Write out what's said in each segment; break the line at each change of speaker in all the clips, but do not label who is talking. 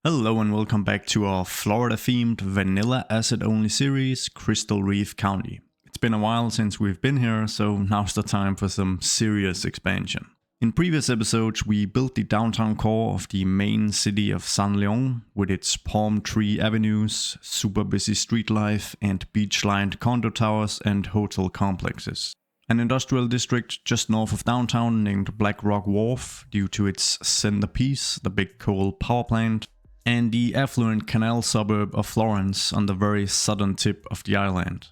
Hello and welcome back to our Florida-themed vanilla asset-only series, Crystal Reef County. It's been a while since we've been here, so now's the time for some serious expansion. In previous episodes, we built the downtown core of the main city of San Leon with its palm tree avenues, super busy street life, and beach-lined condo towers and hotel complexes. An industrial district just north of downtown named Black Rock Wharf due to its centerpiece, the big coal power plant, and the affluent canal suburb of Florence on the very southern tip of the island.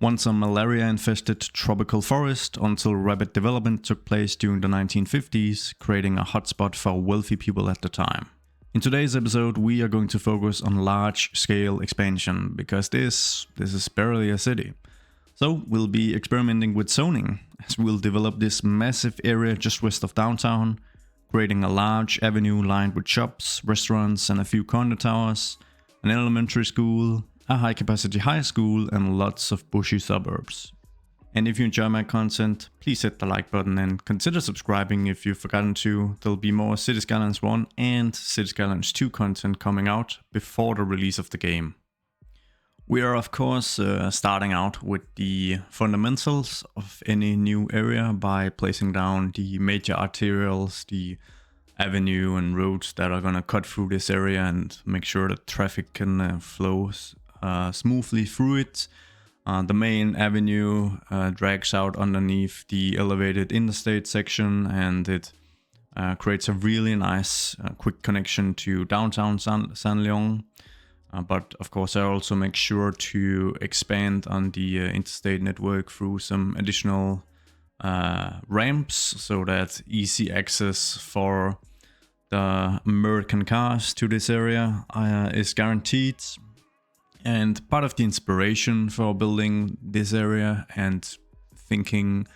Once a malaria-infested tropical forest until rapid development took place during the 1950s, creating a hotspot for wealthy people at the time. In today's episode, we are going to focus on large-scale expansion, because this is barely a city. So we'll be experimenting with zoning, as we'll develop this massive area just west of downtown, creating a large avenue lined with shops, restaurants, and a few condo towers, an elementary school, a high-capacity high school, and lots of bushy suburbs. And if you enjoy my content, please hit the like button and consider subscribing if you've forgotten to. There'll be more Cities Skylines 1 and Cities Skylines 2 content coming out before the release of the game. We are of course starting out with the fundamentals of any new area by placing down the major arterials, the avenue and roads that are going to cut through this area and make sure that traffic can flow smoothly through it. The main avenue drags out underneath the elevated interstate section, and it creates a really nice quick connection to downtown San Leon. But of course, I also make sure to expand on the interstate network through some additional ramps so that easy access for the American cars to this area is guaranteed. And part of the inspiration for building this area and thinking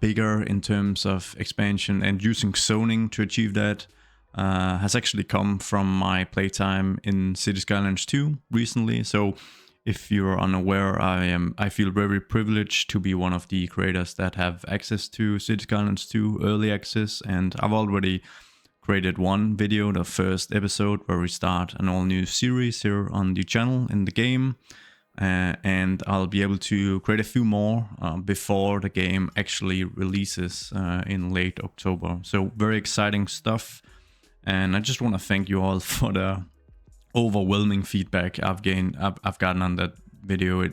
bigger in terms of expansion and using zoning to achieve that has actually come from my playtime in Cities Skylines 2 recently. So if you're unaware, I feel very privileged to be one of the creators that have access to Cities Skylines 2 early access, and I've already created one video, the first episode, where we start an all new series here on the channel in the game, and I'll be able to create a few more before the game actually releases in late October. So very exciting stuff. And I just want to thank you all for the overwhelming feedback I've gotten on that video.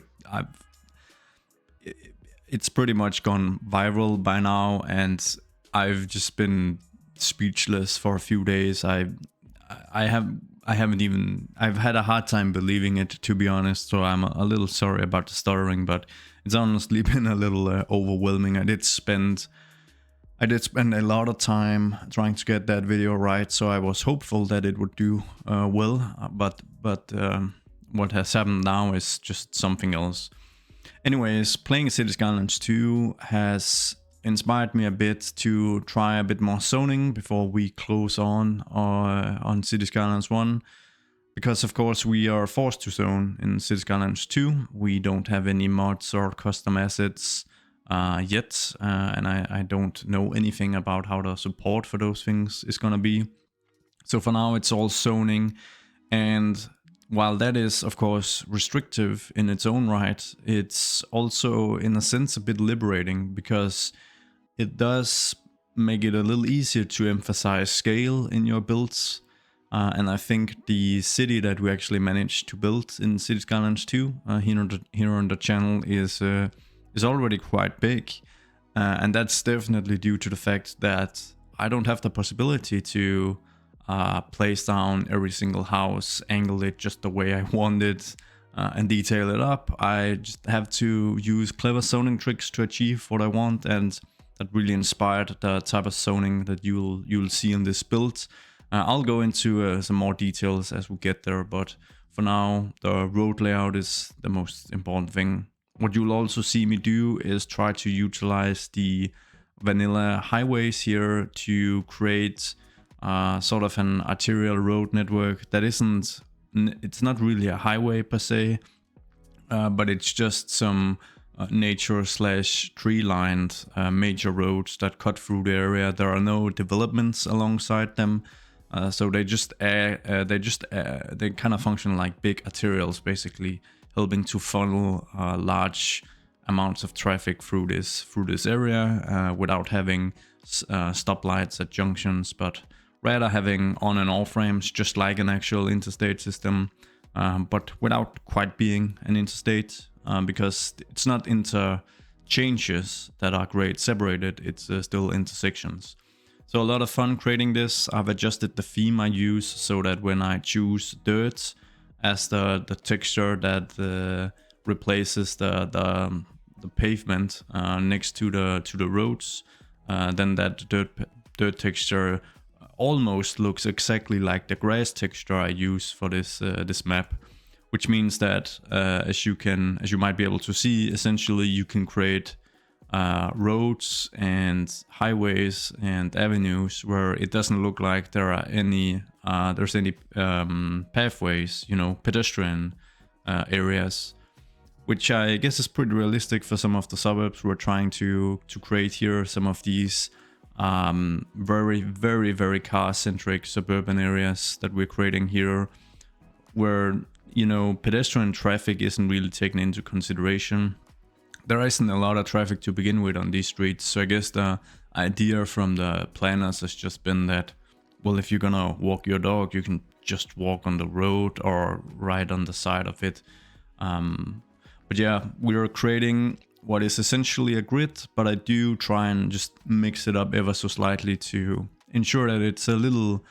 It's pretty much gone viral by now, and I've just been speechless for a few days. I've had a hard time believing it, to be honest. So I'm a little sorry about the stuttering, but it's honestly been a little overwhelming. I did spend a lot of time trying to get that video right, so I was hopeful that it would do well, but what has happened now is just something else. Anyways, playing Cities Skylines 2 has inspired me a bit to try a bit more zoning before we close on Cities Skylines 1, because of course we are forced to zone in Cities Skylines 2. We don't have any mods or custom assets yet, and I don't know anything about how the support for those things is gonna be. So for now it's all zoning, and while that is of course restrictive in its own right, it's also in a sense a bit liberating, because it does make it a little easier to emphasize scale in your builds. And I think the city that we actually managed to build in Cities Skylines 2 here on the channel is already quite big, and that's definitely due to the fact that I don't have the possibility to place down every single house, angle it just the way I want it, and detail it up. I just have to use clever zoning tricks to achieve what I want, and that really inspired the type of zoning that you'll see in this build. I'll go into some more details as we get there, but for now the road layout is the most important thing. What you'll also see me do is try to utilize the vanilla highways here to create sort of an arterial road network that it's not really a highway per se, but it's just some nature/tree lined major roads that cut through the area. There are no developments alongside them. So they kind of function like big arterials, basically helping to funnel large amounts of traffic through this area without having stoplights at junctions, but rather having on and off ramps, just like an actual interstate system, but without quite being an interstate, because it's not interchanges that are great separated, it's still intersections. So a lot of fun creating this. I've adjusted the theme I use so that when I choose dirt as the texture that replaces the pavement next to the roads, then that dirt texture almost looks exactly like the grass texture I use for this map, which means that as you might be able to see, essentially you can create roads and highways and avenues where it doesn't look like there are any pathways, pedestrian areas, which I guess is pretty realistic for some of the suburbs we're trying to create here. Some of these very, very, very car-centric suburban areas that we're creating here, where pedestrian traffic isn't really taken into consideration. There isn't a lot of traffic to begin with on these streets, so I guess the idea from the planners has just been that, well, if you're gonna walk your dog, you can just walk on the road or ride on the side of it. But yeah, we're creating what is essentially a grid, but I do try and just mix it up ever so slightly to ensure that it's a little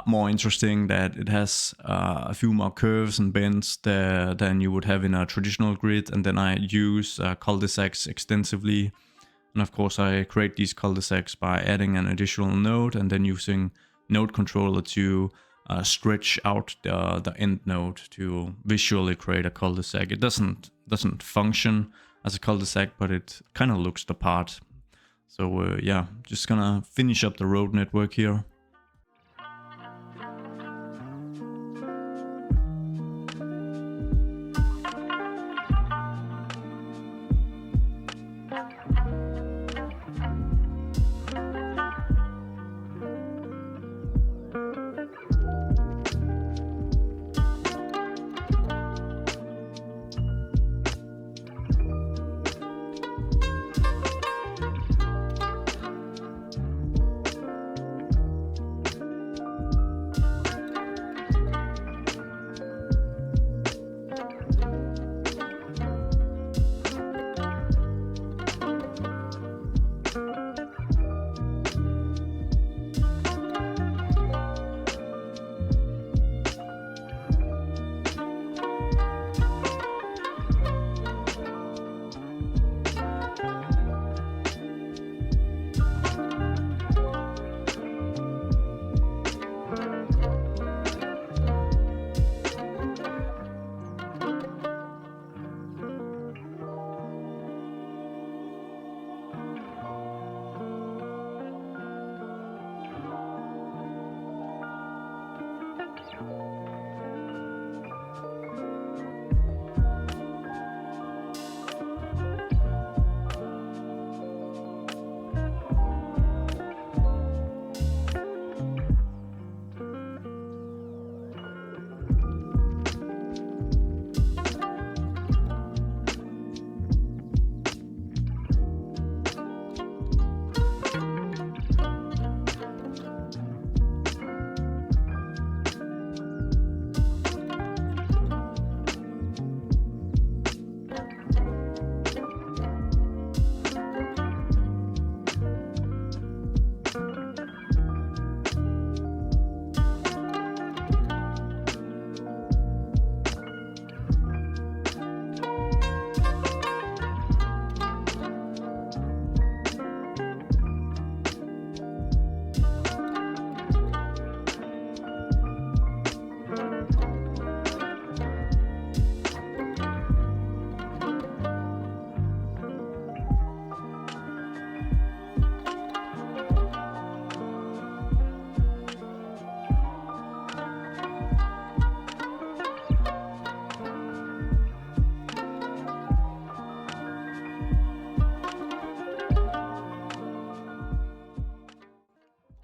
more interesting, that it has a few more curves and bends than you would have in a traditional grid. And then I use cul-de-sacs extensively. And of course I create these cul-de-sacs by adding an additional node and then using node controller to stretch out the end node to visually create a cul-de-sac. It doesn't function as a cul-de-sac, but it kind of looks the part. So yeah, just gonna finish up the road network here.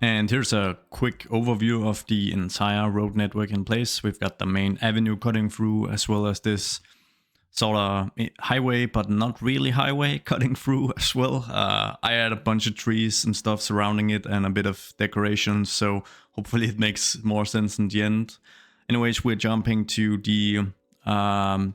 And here's a quick overview of the entire road network in place. We've got the main avenue cutting through, as well as this sort of highway, but not really highway, cutting through as well. I had a bunch of trees and stuff surrounding it and a bit of decoration, so hopefully it makes more sense in the end. Anyways, we're jumping to the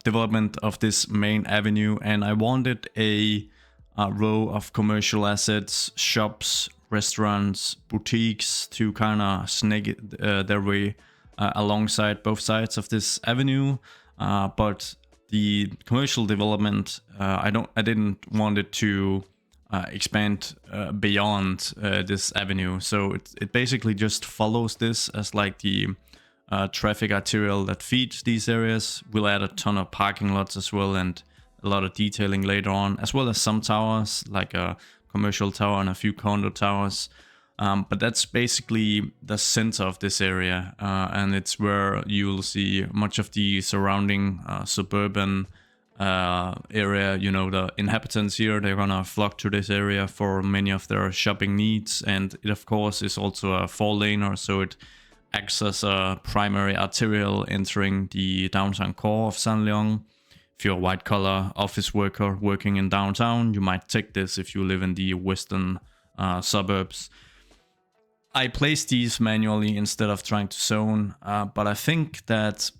development of this main avenue, and I wanted a row of commercial assets, shops, restaurants, boutiques to kind of snake their way alongside both sides of this avenue, but the commercial development, I didn't want it to expand beyond this avenue, so it basically just follows this as like the traffic arterial that feeds these areas. We'll add a ton of parking lots as well, and a lot of detailing later on, as well as some towers, like a commercial tower and a few condo towers. But that's basically the center of this area, and it's where you'll see much of the surrounding suburban area. You know, the inhabitants here, they're gonna flock to this area for many of their shopping needs, and it of course is also a 4-laner, so it acts as a primary arterial entering the downtown core of San Leon. If you're a white-collar office worker working in downtown, you might take this if you live in the western suburbs. I placed these manually instead of trying to zone, but I think that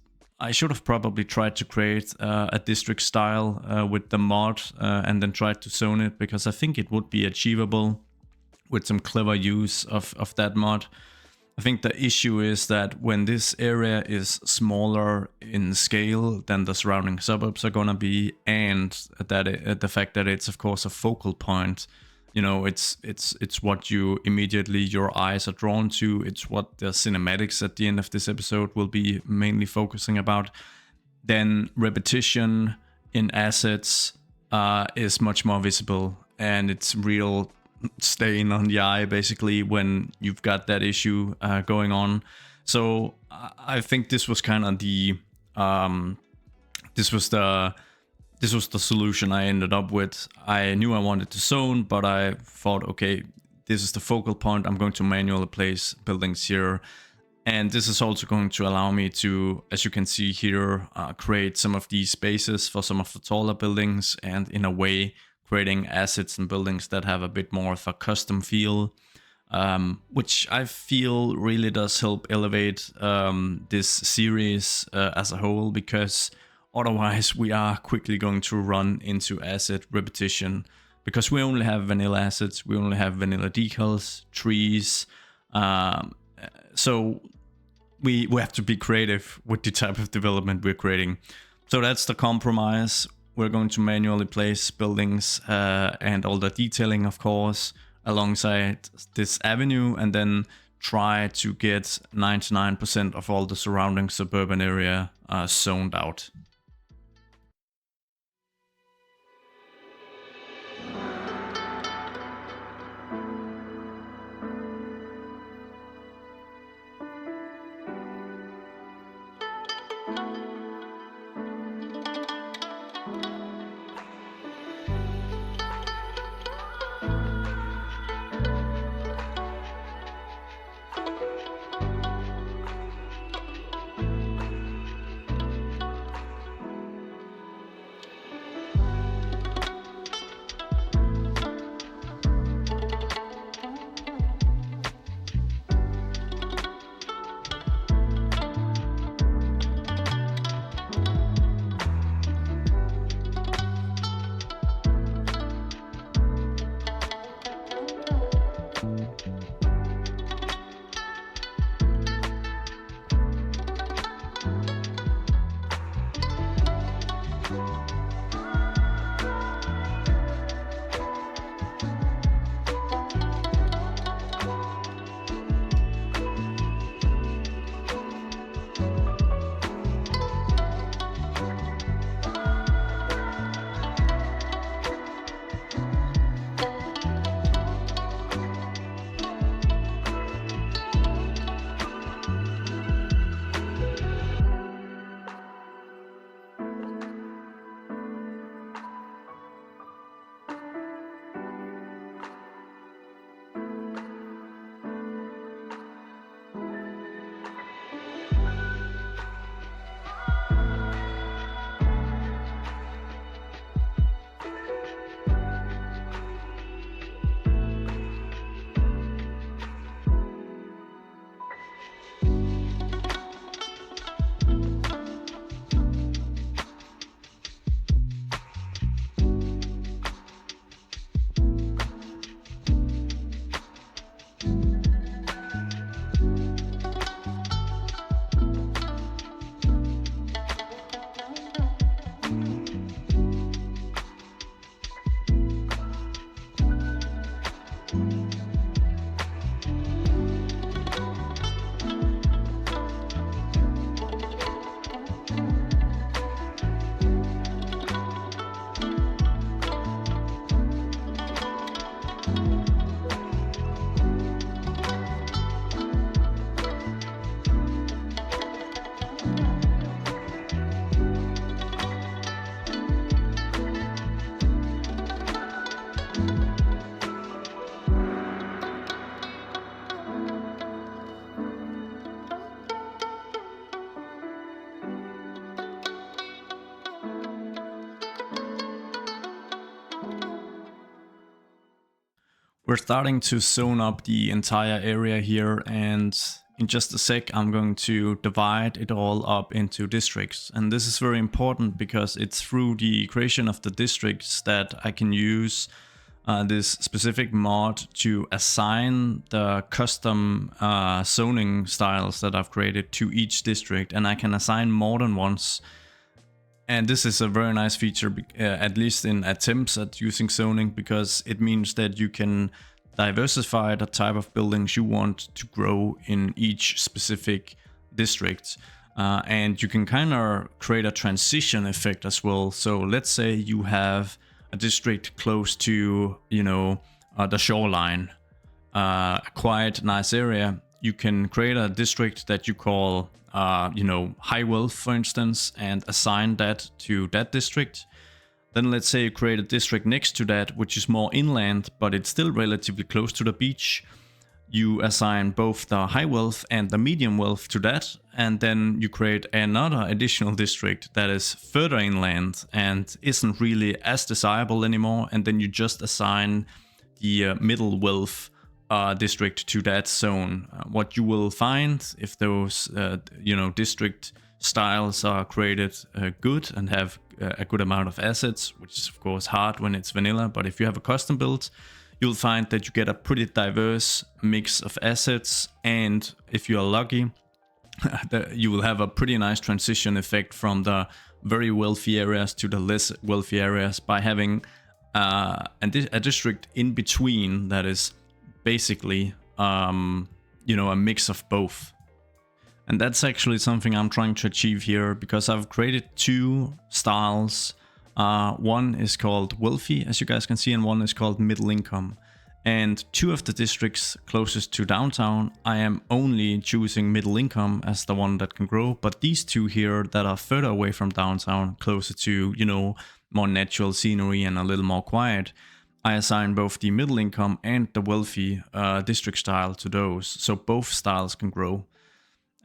I should have probably tried to create a district style with the mod and then tried to zone it, because I think it would be achievable with some clever use of that mod. I think the issue is that when this area is smaller in scale than the surrounding suburbs are gonna be, and that the fact that it's of course a focal point, you know, it's what you immediately, your eyes are drawn to. It's what the cinematics at the end of this episode will be mainly focusing about. Then repetition in assets is much more visible, and it's real stain on the eye basically when you've got that issue going on. So I think this was kind of the this was the solution I ended up with. I knew I wanted to zone, but I thought, okay, this is the focal point. I'm going to manually place buildings here, and this is also going to allow me to, as you can see here, create some of these spaces for some of the taller buildings, and in a way creating assets and buildings that have a bit more of a custom feel, which I feel really does help elevate this series as a whole, because otherwise we are quickly going to run into asset repetition, because we only have vanilla assets, we only have vanilla decals, trees, so we have to be creative with the type of development we're creating. So that's the compromise. We're going to manually place buildings and all the detailing, of course, alongside this avenue, and then try to get 99% of all the surrounding suburban area zoned out. We're starting to zone up the entire area here, and in just a sec I'm going to divide it all up into districts. And this is very important because it's through the creation of the districts that I can use this specific mod to assign the custom zoning styles that I've created to each district, and I can assign more than once. And this is a very nice feature, at least in attempts at using zoning, because it means that you can diversify the type of buildings you want to grow in each specific district. And you can kind of create a transition effect as well. So let's say you have a district close to, the shoreline, a quiet, nice area. You can create a district that you call high wealth, for instance, and assign that to that district. Then let's say you create a district next to that, which is more inland, but it's still relatively close to the beach. You assign both the high wealth and the medium wealth to that, and then you create another additional district that is further inland and isn't really as desirable anymore, and then you just assign the middle wealth district to that zone. What you will find if those district styles are created good and have a good amount of assets, which is of course hard when it's vanilla, but if you have a custom build, you'll find that you get a pretty diverse mix of assets, and if you are lucky, you will have a pretty nice transition effect from the very wealthy areas to the less wealthy areas by having a district in between that is basically a mix of both. And that's actually something I'm trying to achieve here, because I've created two styles. One is called wealthy, as you guys can see, and one is called middle income. And two of the districts closest to downtown, I am only choosing middle income as the one that can grow. But these two here that are further away from downtown, closer to, more natural scenery and a little more quiet, I assign both the middle income and the wealthy district style to those, so both styles can grow.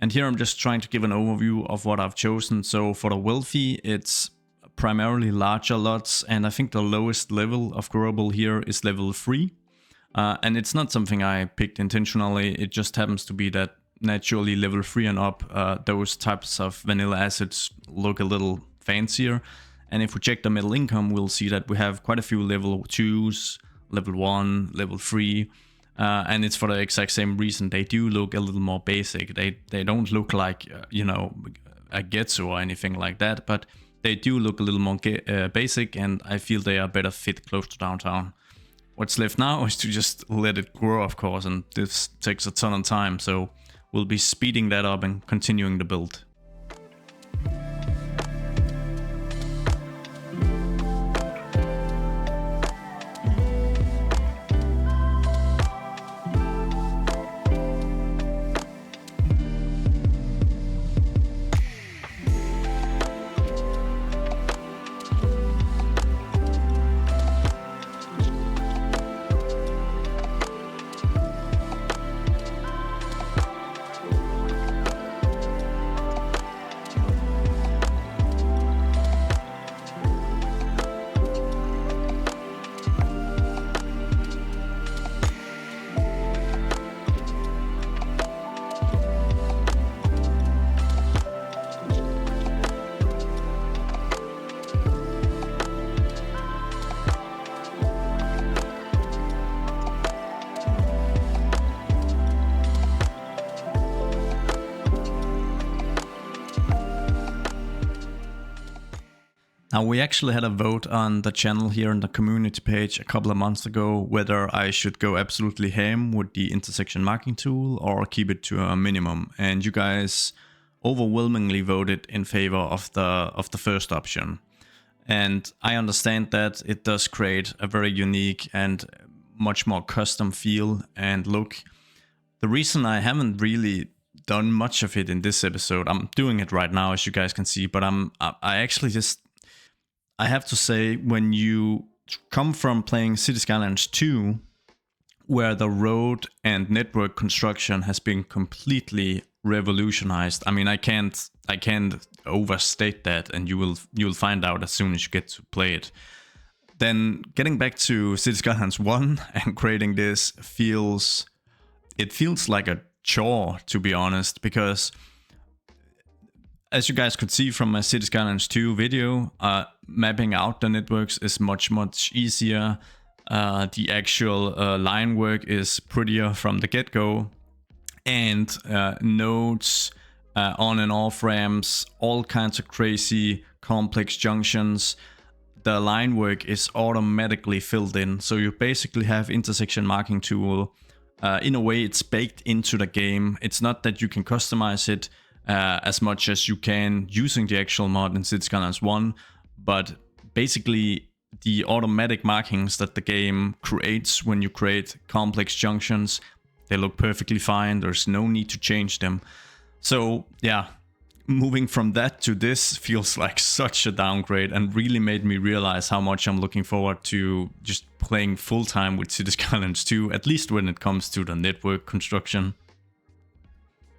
And here I'm just trying to give an overview of what I've chosen. So for the wealthy, it's primarily larger lots, and I think the lowest level of growable here is level 3. And it's not something I picked intentionally, it just happens to be that naturally level 3 and up, those types of vanilla assets look a little fancier. And if we check the middle income, we'll see that we have quite a few level 2s, level 1, level 3. And it's for the exact same reason. They do look a little more basic. They don't look like, a ghetto or anything like that, but they do look a little more basic, and I feel they are better fit close to downtown. What's left now is to just let it grow, of course, and this takes a ton of time, so we'll be speeding that up and continuing the build. Now, we actually had a vote on the channel here on the community page a couple of months ago whether I should go absolutely ham with the intersection marking tool or keep it to a minimum, and you guys overwhelmingly voted in favor of the first option. And I understand that it does create a very unique and much more custom feel and look. The reason I haven't really done much of it in this episode, I'm doing it right now as you guys can see, but I have to say, when you come from playing Cities Skylines 2, where the road and network construction has been completely revolutionized. I mean, I can't overstate that, and you'll find out as soon as you get to play it. then getting back to Cities Skylines 1 and creating this feels like a chore, to be honest, because as you guys could see from my Cities Skylines 2 video, mapping out the networks is much easier. The actual line work is prettier from the get-go, and nodes, on and off ramps, all kinds of crazy complex junctions. The line work is automatically filled in, so you basically have intersection marking tool. In a way, it's baked into the game. It's not that you can customize it as much as you can using the actual mod in Cities Skylines 1, but basically the automatic markings that the game creates when you create complex junctions, they look perfectly fine. There's no need to change them. So yeah, moving from that to this feels like such a downgrade, and really made me realize how much I'm looking forward to just playing full time with Cities Skylines 2, at least when it comes to the network construction.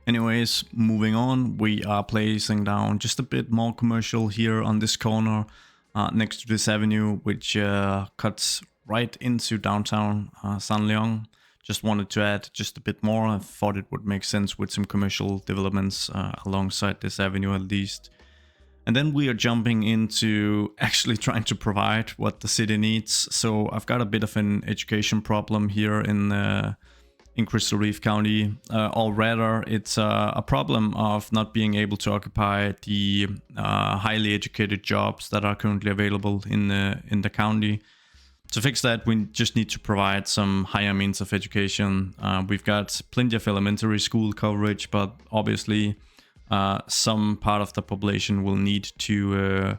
Anyways, moving on, we are placing down just a bit more commercial here on this corner next to this avenue, which cuts right into downtown San Leon. Just wanted to add just a bit more. I thought it would make sense with some commercial developments alongside this avenue at least. And then we are jumping into actually trying to provide what the city needs. So I've got a bit of an education problem here in Crystal Reef County, or rather it's a problem of not being able to occupy the highly educated jobs that are currently available in the county. To fix that, we just need to provide some higher means of education. We've got plenty of elementary school coverage, but obviously some part of the population will need to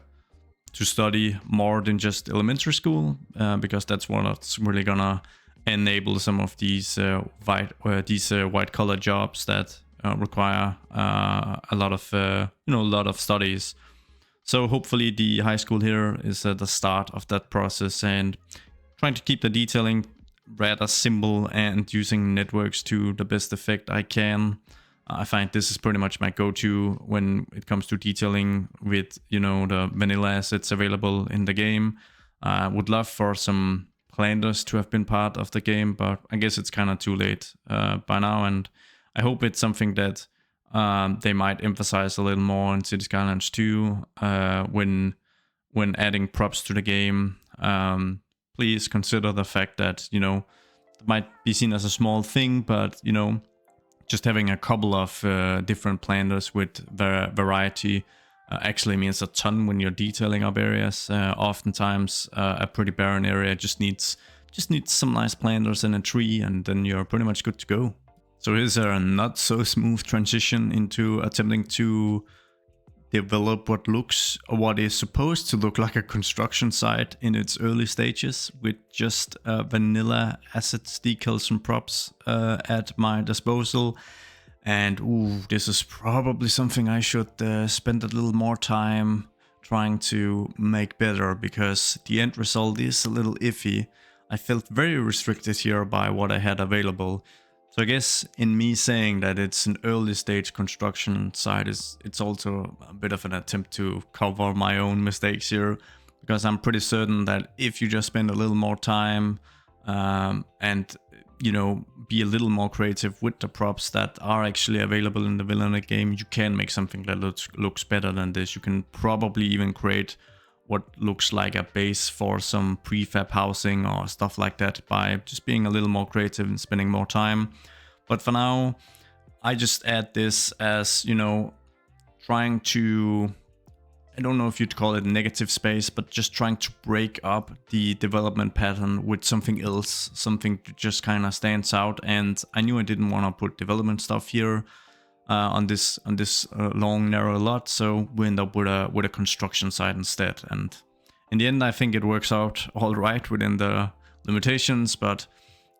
study more than just elementary school, because that's what's really gonna enable some of these white collar jobs that require a lot of studies. So hopefully the high school here is at the start of that process, and trying to keep the detailing rather simple and using networks to the best effect I can. I find this is pretty much my go-to when it comes to detailing with, the vanilla assets available in the game. Would love for some planters to have been part of the game, but I guess it's kind of too late by now, and I hope it's something that they might emphasize a little more in Cities Skylines 2 when adding props to the game. Please consider the fact that, it might be seen as a small thing, but, just having a couple of different planters with variety actually means a ton when you're detailing up areas. Oftentimes, a pretty barren area just needs some nice planters and a tree, and then you're pretty much good to go. So here's a not so smooth transition into attempting to develop what is supposed to look like a construction site in its early stages, with just vanilla assets, decals and props at my disposal. And this is probably something I should spend a little more time trying to make better, because the end result is a little iffy. I felt very restricted here by what I had available. So I guess in me saying that it's an early stage construction site, it's also a bit of an attempt to cover my own mistakes here, because I'm pretty certain that if you just spend a little more time and be a little more creative with the props that are actually available in the vanilla game, you can make something that looks better than this. You can probably even create what looks like a base for some prefab housing or stuff like that by just being a little more creative and spending more time. But for now, I just add this as, trying to, I don't know if you'd call it negative space, but just trying to break up the development pattern with something else, something that just kind of stands out. And I knew I didn't want to put development stuff here on this long narrow lot, so we end up with a construction site instead. And in the end, I think it works out all right within the limitations, but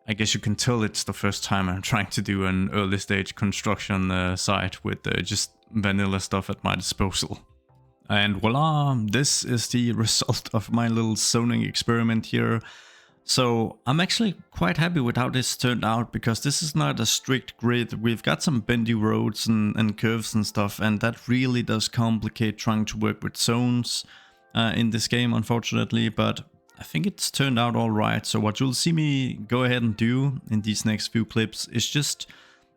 I guess you can tell it's the first time I'm trying to do an early stage construction site with just vanilla stuff at my disposal. And voila, this is the result of my little zoning experiment here. So I'm actually quite happy with how this turned out, because this is not a strict grid. We've got some bendy roads and curves and stuff, and that really does complicate trying to work with zones in this game, unfortunately. But I think it's turned out all right. So what you'll see me go ahead and do in these next few clips is just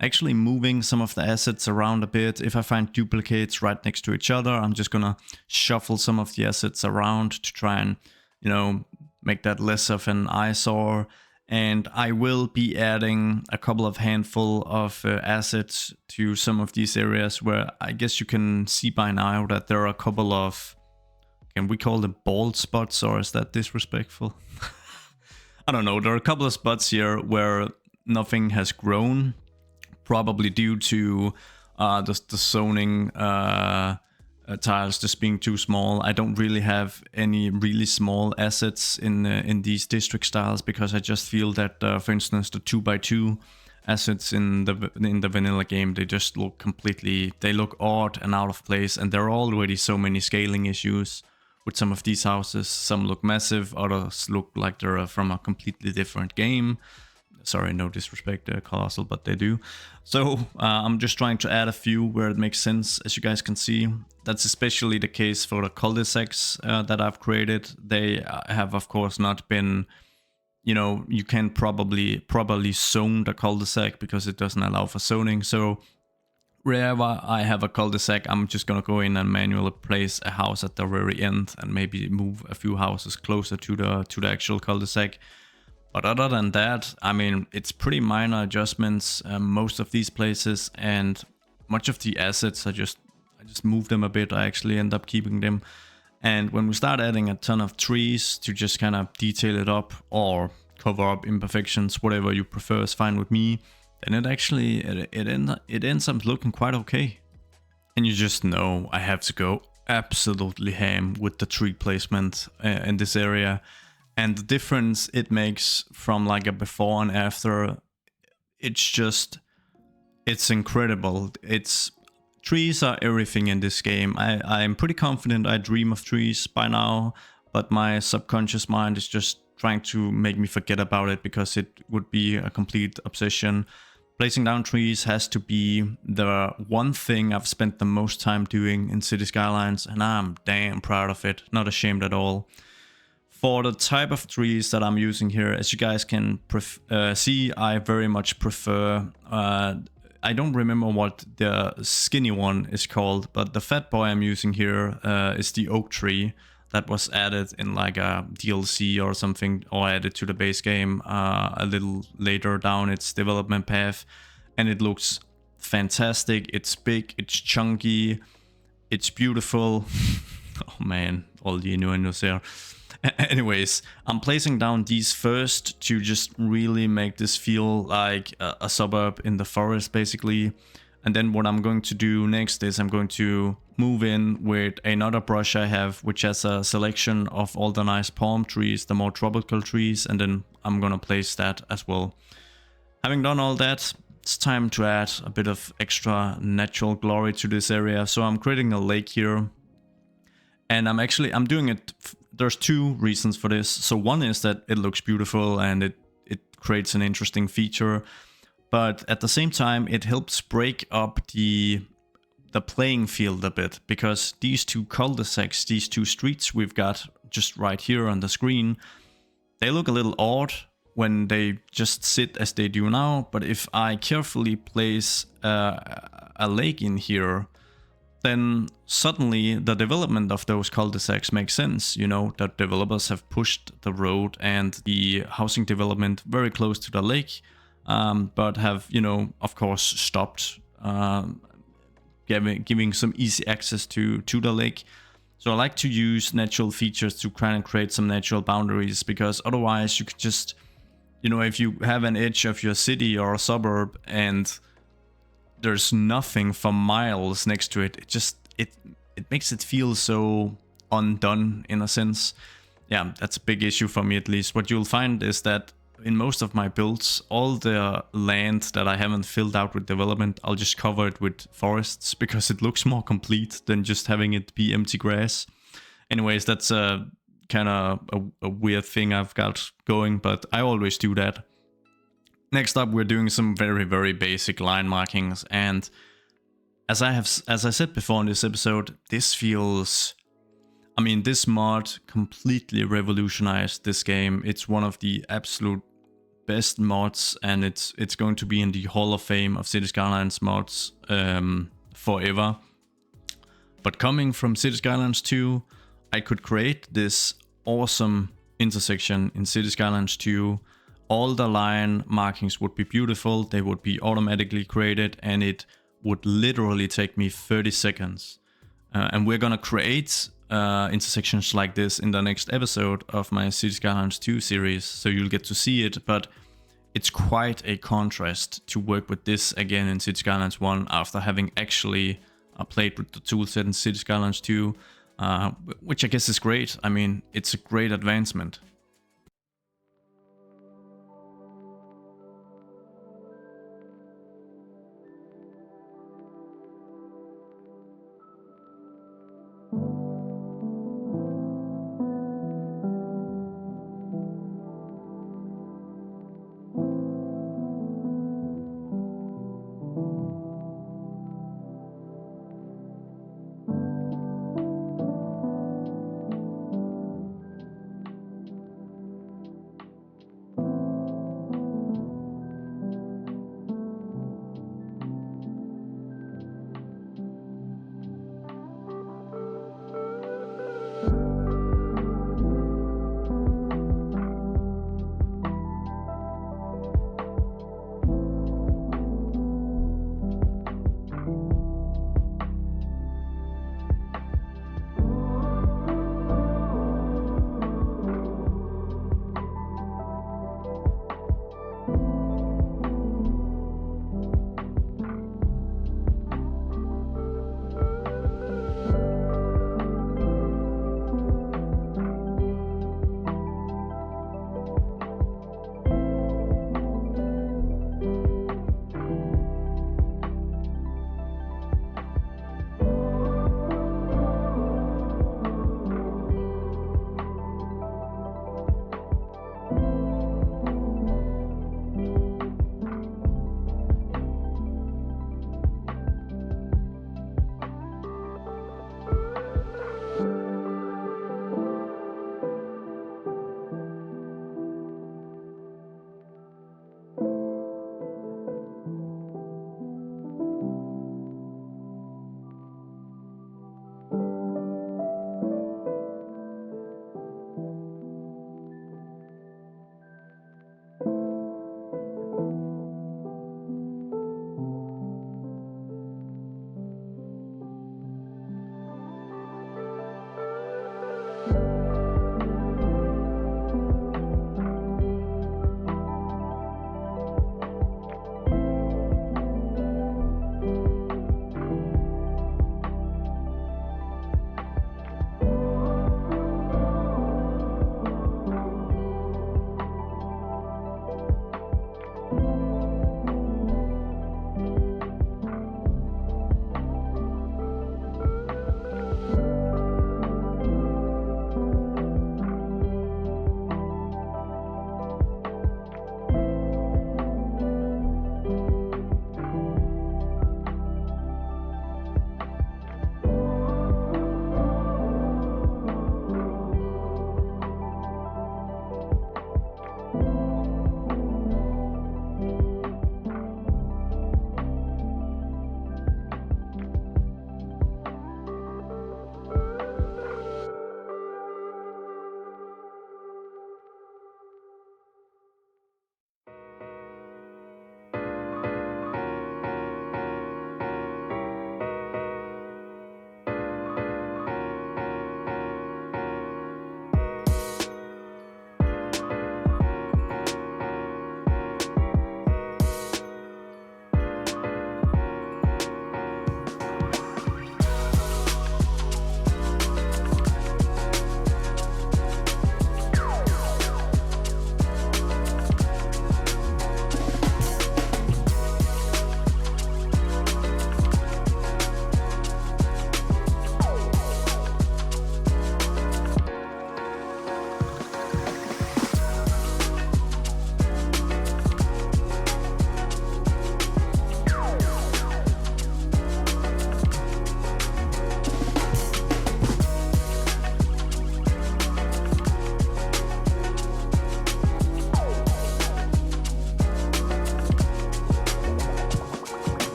actually moving some of the assets around a bit. If I find duplicates right next to each other, I'm just gonna shuffle some of the assets around to try and, you know, make that less of an eyesore. And I will be adding a couple of handful of assets to some of these areas where I guess you can see by now that there are a couple of, can we call them bald spots, or is that disrespectful? I don't know. There are a couple of spots here where nothing has grown, probably due to the zoning tiles just being too small. I don't really have any really small assets in these district styles because I just feel that, for instance, the 2x2 assets in the vanilla game, they just look completely, they look odd and out of place, and there are already so many scaling issues with some of these houses. Some look massive, others look like they're from a completely different game. Sorry, no disrespect, Colossal, but they do. So I'm just trying to add a few where it makes sense, as you guys can see. That's especially the case for the cul-de-sacs that I've created. They have, of course, not been, you know, you can probably zone the cul-de-sac because it doesn't allow for zoning. So wherever I have a cul-de-sac, I'm just gonna go in and manually place a house at the very end and maybe move a few houses closer to the actual cul-de-sac. But other than that, I mean, it's pretty minor adjustments, most of these places, and much of the assets I just move them a bit. I actually end up keeping them. And when we start adding a ton of trees to just kind of detail it up or cover up imperfections, whatever you prefer is fine with me, then it actually it ends up looking quite okay. And you just know I have to go absolutely ham with the tree placement in this area. And the difference it makes from like a before and after, it's incredible. Trees are everything in this game. I'm pretty confident I dream of trees by now, but my subconscious mind is just trying to make me forget about it because it would be a complete obsession. Placing down trees has to be the one thing I've spent the most time doing in Cities Skylines, and I'm damn proud of it. Not ashamed at all. For the type of trees that I'm using here, as you guys can see, I very much prefer, I don't remember what the skinny one is called, but the fat boy I'm using here is the oak tree that was added in like a DLC or something, or added to the base game a little later down its development path, and it looks fantastic. It's big, it's chunky, it's beautiful. Oh man, all the innuendos there. Anyways, I'm placing down these first to just really make this feel like a suburb in the forest, basically. And then what I'm going to do next is I'm going to move in with another brush I have, which has a selection of all the nice palm trees, the more tropical trees, and then I'm gonna place that as well. Having done all that, it's time to add a bit of extra natural glory to this area. So I'm creating a lake here, and I'm doing it. There's two reasons for this. So one is that it looks beautiful and it creates an interesting feature, but at the same time it helps break up the playing field a bit, because these two cul-de-sacs, these two streets we've got just right here on the screen, they look a little odd when they just sit as they do now. But if I carefully place a lake in here, then suddenly the development of those cul-de-sacs makes sense. You know, that developers have pushed the road and the housing development very close to the lake, but have, you know, of course stopped giving some easy access to the lake. So I like to use natural features to kind of create some natural boundaries, because otherwise you could just, you know, if you have an edge of your city or a suburb and there's nothing for miles next to it, it makes it feel so undone in a sense. Yeah, that's a big issue for me, at least. What you'll find is that in most of my builds, all the land that I haven't filled out with development, I'll just cover it with forests, because it looks more complete than just having it be empty grass. Anyways, that's a kind of a weird thing I've got going, but I always do that. Next up, we're doing some very, very basic line markings, and as I said before in this episode, this feels I mean, this mod completely revolutionized this game. It's one of the absolute best mods, and it's going to be in the Hall of Fame of Cities Skylines mods forever. But coming from Cities Skylines 2, I could create this awesome intersection in Cities Skylines 2. All the line markings would be beautiful, they would be automatically created, and it would literally take me 30 seconds. And we're gonna create intersections like this in the next episode of my Cities Skylines 2 series, so you'll get to see it, but it's quite a contrast to work with this again in Cities Skylines 1 after having actually played with the toolset in Cities Skylines 2, which I guess is great. I mean, it's a great advancement.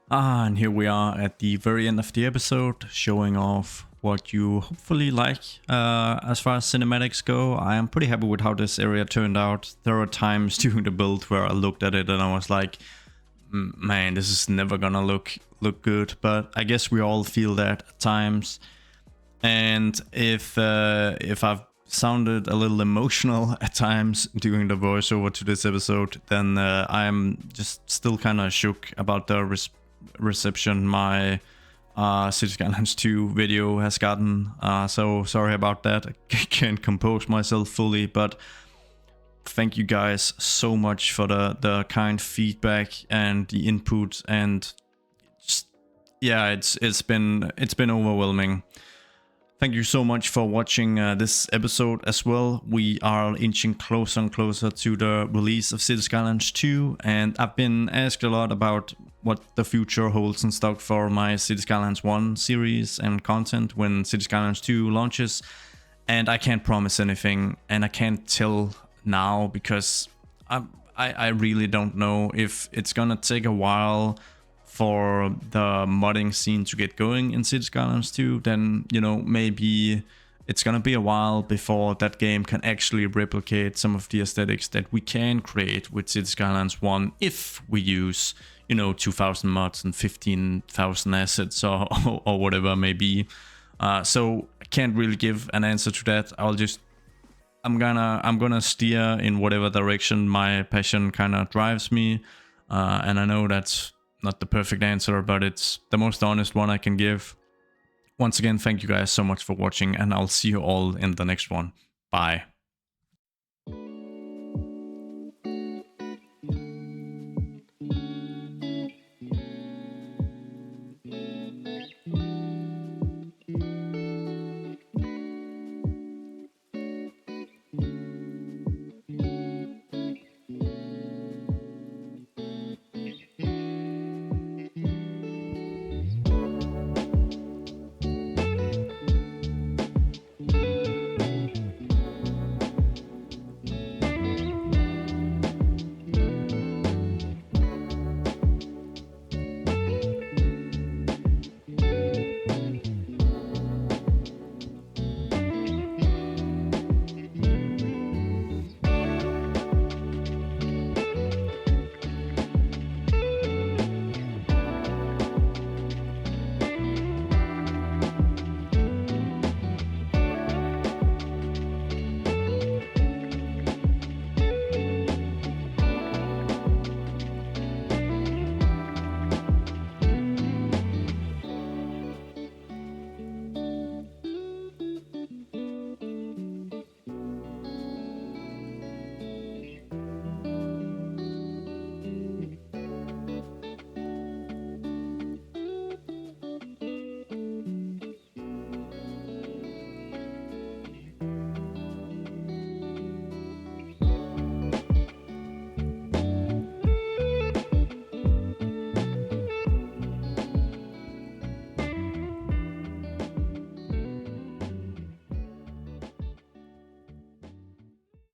And here we are at the very end of the episode, showing off what you hopefully like as far as cinematics go. I am pretty happy with how this area turned out. There are times during the build where I looked at it and I was like, man, this is never gonna look good. But I guess we all feel that at times. And if I've sounded a little emotional at times during the voiceover to this episode, then I'm just still kind of shook about the reception my Cities Skylines 2 video has gotten. So sorry about that. I can't compose myself fully, but thank you guys so much for the kind feedback and the input, and just, yeah, it's been overwhelming. Thank you so much for watching this episode as well. We are inching closer and closer to the release of Cities Skylines 2, and I've been asked a lot about what the future holds in stock for my Cities Skylines 1 series and content when Cities Skylines 2 launches. And I can't promise anything, and I can't tell now because I really don't know if it's gonna take a while for the modding scene to get going in Cities Skylines 2. Then, you know, maybe it's gonna be a while before that game can actually replicate some of the aesthetics that we can create with Cities Skylines 1 if we use, you know, 2000 mods and 15,000 assets or whatever it may be. So I can't really give an answer to that. I'm gonna steer in whatever direction my passion kind of drives me, and I know that's not the perfect answer, but it's the most honest one I can give. Once again, thank you guys so much for watching, and I'll see you all in the next one. Bye.